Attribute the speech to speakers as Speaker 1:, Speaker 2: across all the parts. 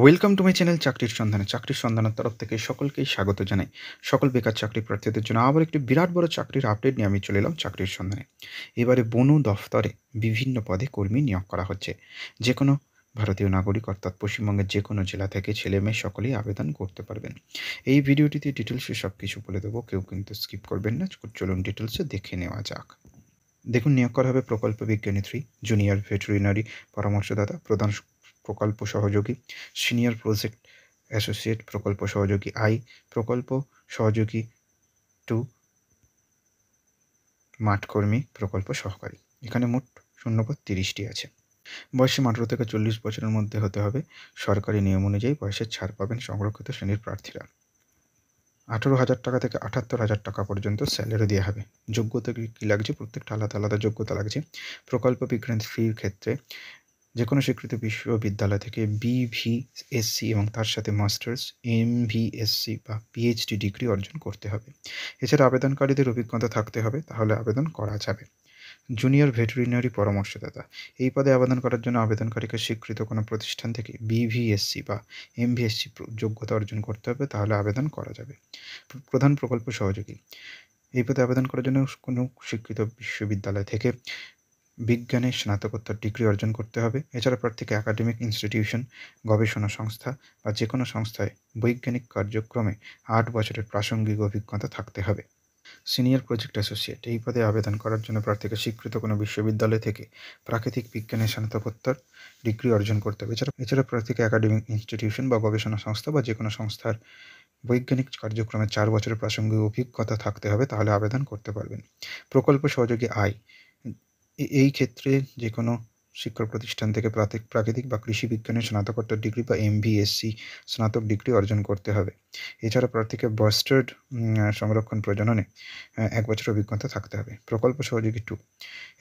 Speaker 1: Welcome to my channel চাকরির সন্ধানে। চাকরির সন্ধানের তরফ থেকে সকলকেই স্বাগত জানাই। সকল বেকার চাকরি প্রার্থীদের জন্য আবার একটি বিরাট বড় চাকরির আপডেট নিয়ে আমি চলে এলাম চাকরির সন্ধানে। এবারে বন দফতরে বিভিন্ন পদে কর্মী নিয়োগ করা হচ্ছে। যে কোনো ভারতীয় নাগরিক অর্থাৎ পশ্চিমবঙ্গের যে কোনো জেলা থেকে ছেলে মেয়ে সকলেই আবেদন করতে পারবেন। এই ভিডিওটিতে ডিটেলসে সব কিছু বলে দেবো, কেউ কিন্তু স্কিপ করবেন না। চলুন ডিটেলসে দেখে নেওয়া যাক। দেখুন, নিয়োগ করা হবে প্রকল্প বিজ্ঞানী 3, জুনিয়র ভেটেরিনারি পরামর্শদাতা, প্রধান প্রকল্প সহযোগী, সিনিয়র প্রজেক্ট অ্যাসোসিয়েট, প্রকল্প সহযোগী আই, প্রকল্প সহযোগী 2, মাঠকর্মী, প্রকল্প সহকারী। এখানে মোট শূন্যপদ 30টি আছে। বয়সসীমা 18 থেকে 40 বছরের মধ্যে হতে হবে। সরকারি নিয়ম অনুযায়ী বয়সের ছাড় পাবেন সংরক্ষিত শ্রেণীর প্রার্থীরা। 18,000 টাকা থেকে 78,000 টাকা পর্যন্ত স্যালারি দেওয়া হবে। যোগ্যতা কী লাগছে? প্রত্যেকটা আলাদা আলাদা যোগ্যতা লাগছে। প্রকল্প বিজ্ঞান 3 ক্ষেত্রে যে কোনো স্বীকৃত বিশ্ববিদ্যালয় থেকে বিভিএসসি এবং তার সাথে মাস্টার্স, এমভিএসসি বা পিএইচডি ডিগ্রি অর্জন করতে হবে। এছাড়া আবেদনকারীদের অভিজ্ঞতা থাকতে হবে, তাহলে আবেদন করা যাবে। জুনিয়র ভেটেরিনারি পরামর্শদাতা, এই পদে আবেদন করার জন্য আবেদনকারীকে স্বীকৃত কোনো প্রতিষ্ঠান থেকে বিভিএসসি বা এমভিএসসি যোগ্যতা অর্জন করতে হবে, তাহলে আবেদন করা যাবে। প্রধান প্রকল্প সহযোগী, এই পদে আবেদন করার জন্য কোনো স্বীকৃত বিশ্ববিদ্যালয় থেকে বিজ্ঞানে স্নাতকোত্তর ডিগ্রি অর্জন করতে হবে। এছাড়া প্রার্থীকে একাডেমিক ইনস্টিটিউশন, গবেষণা সংস্থা বা যে কোনো সংস্থায় বৈজ্ঞানিক কার্যক্রমে 8 বছরের প্রাসঙ্গিক অভিজ্ঞতা থাকতে হবে। সিনিয়র প্রজেক্ট অ্যাসোসিয়েট, এই পদে আবেদন করার জন্য প্রার্থীকে স্বীকৃত কোনো বিশ্ববিদ্যালয় থেকে প্রাকৃতিক বিজ্ঞানে স্নাতকোত্তর ডিগ্রি অর্জন করতে হবে। এছাড়া প্রার্থীকে একাডেমিক ইনস্টিটিউশন বা গবেষণা সংস্থা বা যে কোনো সংস্থার বৈজ্ঞানিক কার্যক্রমে 4 বছরের প্রাসঙ্গিক অভিজ্ঞতা থাকতে হবে, তাহলে আবেদন করতে পারবেন। প্রকল্প সহযোগী আই, এই ক্ষেত্রে যে কোনো শিক্ষা প্রতিষ্ঠান থেকে প্রাকৃতিক বা কৃষি বিজ্ঞানে স্নাতকোত্তর ডিগ্রি বা এমভিএসসি স্নাতক ডিগ্রি অর্জন করতে হবে। এছাড়া প্রার্থীকে বাস্টার্ড সংরক্ষণ প্রজননে 1 বছর অভিজ্ঞতা থাকতে হবে। প্রকল্প সহযোগী 2,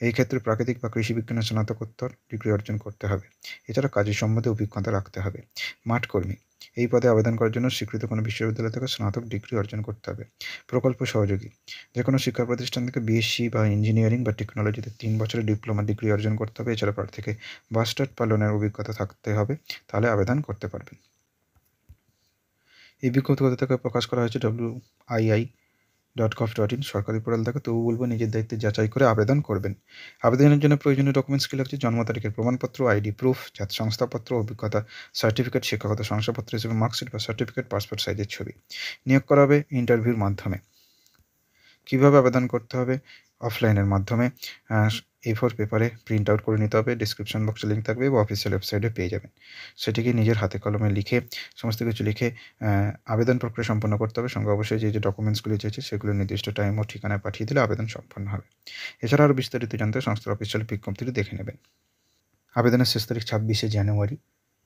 Speaker 1: এই ক্ষেত্রে প্রাকৃতিক বা কৃষি বিজ্ঞানে স্নাতকোত্তর ডিগ্রি অর্জন করতে হবে। এছাড়া কাজের সম্বন্ধে অভিজ্ঞতা রাখতে হবে। মাঠকর্মী, এই পদে আবেদন করার জন্য স্বীকৃত কোনো বিশ্ববিদ্যালয় থেকে স্নাতক ডিগ্রি অর্জন করতে হবে। প্রকল্প সহযোগী, যে কোনো শিক্ষা প্রতিষ্ঠান থেকে বিএসসি বা ইঞ্জিনিয়ারিং বা টেকনোলজিতে 3 বছরের ডিপ্লোমা ডিগ্রি অর্জন করতে হবে। এছাড়া প্রার্থীকে বাস্টার্ড পালনের অভিজ্ঞতা থাকতে হবে, তাহলে আবেদন করতে পারবেন। এই বিজ্ঞপ্তি কোথা থেকে প্রকাশ করা হয়েছে? wii.gov.in সরকারি পোর্টাল থেকে। তবু বলবো নিজের দায়িত্বে যাচাই করে আবেদন করবেন। আবেদনের জন্য প্রয়োজনীয় ডকুমেন্টস কী লাগছে? জন্ম তারিখের প্রমাণপত্র, আইডি প্রুফ, জাত শংসাপত্র, অভিজ্ঞতা সার্টিফিকেট, শিক্ষাগত শংসাপত্র হিসেবে মার্কশিট বা সার্টিফিকেট, পাসপোর্ট সাইজের ছবি। নিয়োগ করা হবে ইন্টারভিউর মাধ্যমে। কীভাবে আবেদন করতে হবে? অফলাইনের মাধ্যমে A4 পেপারে প্রিন্ট আউট করে নিতে হবে। ডেসক্রিপশন বক্সে লিঙ্ক থাকবে বা অফিসিয়াল ওয়েবসাইটে পেয়ে যাবেন। সেটিকে নিজের হাতে কলমে লিখে সমস্ত কিছু লিখে আবেদন প্রক্রিয়া সম্পন্ন করতে হবে। সঙ্গে অবশ্যই যে ডকুমেন্টসগুলি চেয়েছে সেগুলো নির্দিষ্ট টাইম ও ঠিকানায় পাঠিয়ে দিলে আবেদন সম্পন্ন হবে। এছাড়া আরও বিস্তারিত জানতে সংস্থার অফিসিয়াল বিজ্ঞপ্তিটি দেখে নেবেন। আবেদনের শেষ তারিখ 26শে জানুয়ারি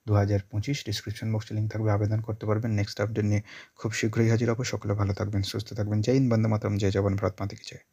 Speaker 1: 2025। ডিসক্রিপশন বক্সে লিঙ্ক থাকবে, আবেদন করতে পারবেন। নেক্সট আপডেট নিয়ে খুব শীঘ্রই হাজির হব। সকলে ভালো থাকবেন, সুস্থ থাকবেন। জয় হিন্দ, বন্দে মাতরম, জয় জওয়ান, ভারত মাতা কি জয়।